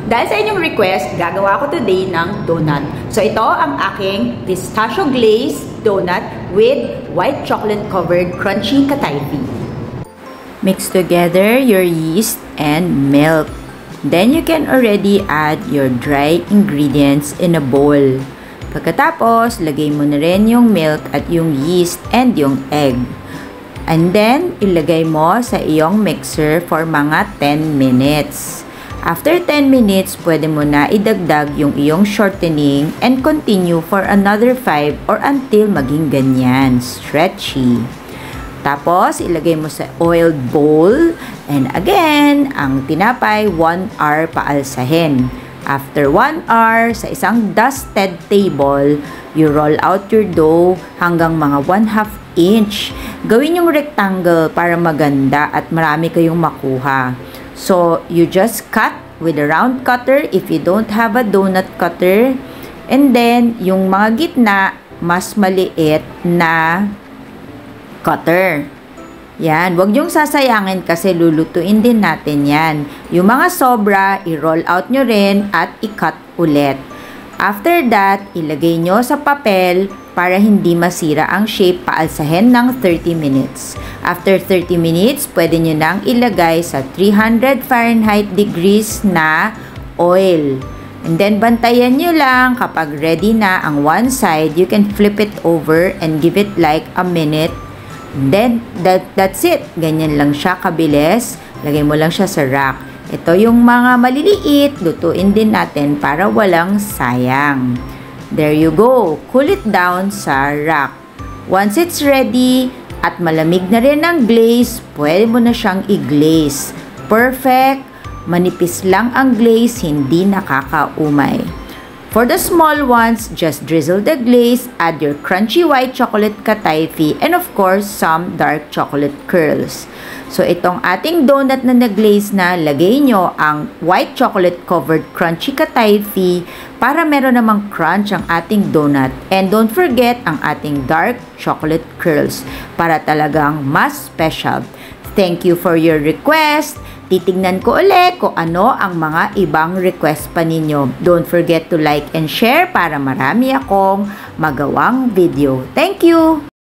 Dahil sa inyong request, gagawa ko today ng donut. So ito ang aking pistachio glazed donut with white chocolate covered crunchy katayfi. Mix together your yeast and milk. Then you can already add your dry ingredients in a bowl. Pagkatapos, lagay mo na rin yung milk at yung yeast and yung egg. And then, ilagay mo sa iyong mixer for mga 10 minutes. After 10 minutes, pwede mo na idagdag yung iyong shortening and continue for another 5 or until maging ganyan, stretchy. Tapos, ilagay mo sa oiled bowl. And again, ang tinapay, 1 hour paalsahin. After 1 hour, sa isang dusted table, you roll out your dough hanggang mga 1/2 inch. Gawin yung rectangle para maganda at marami kayong makuha. So, you just cut with a round cutter if you don't have a donut cutter. And then, yung mga gitna, mas maliit na cutter. Yan, wag niyong sasayangin kasi lulutuin din natin yan. Yung mga sobra, i-roll out nyo rin at i-cut ulit. After that, ilagay nyo sa papel para hindi masira ang shape, paalsahin ng 30 minutes. After 30 minutes, pwede nyo nang ilagay sa 300 Fahrenheit degrees na oil. And then, bantayan nyo lang kapag ready na ang one side, you can flip it over and give it like a minute. Then, that's it. Ganyan lang siya kabilis. Lagay mo lang siya sa rack. Ito yung mga maliliit, lutuin din natin para walang sayang. There you go. Cool it down sa rack. Once it's ready at malamig na rin ang glaze, pwede mo na siyang i-glaze. Perfect. Manipis lang ang glaze, hindi nakakaumay. For the small ones, just drizzle the glaze, add your crunchy white chocolate katayfi, and of course, some dark chocolate curls. So, itong ating donut na nag-glaze na, lagay nyo ang white chocolate covered crunchy katayfi para meron namang crunch ang ating donut. And don't forget ang ating dark chocolate curls para talagang mas special. Thank you for your request. Titignan ko ulit kung ano ang mga ibang request pa ninyo. Don't forget to like and share para marami akong magawang video. Thank you!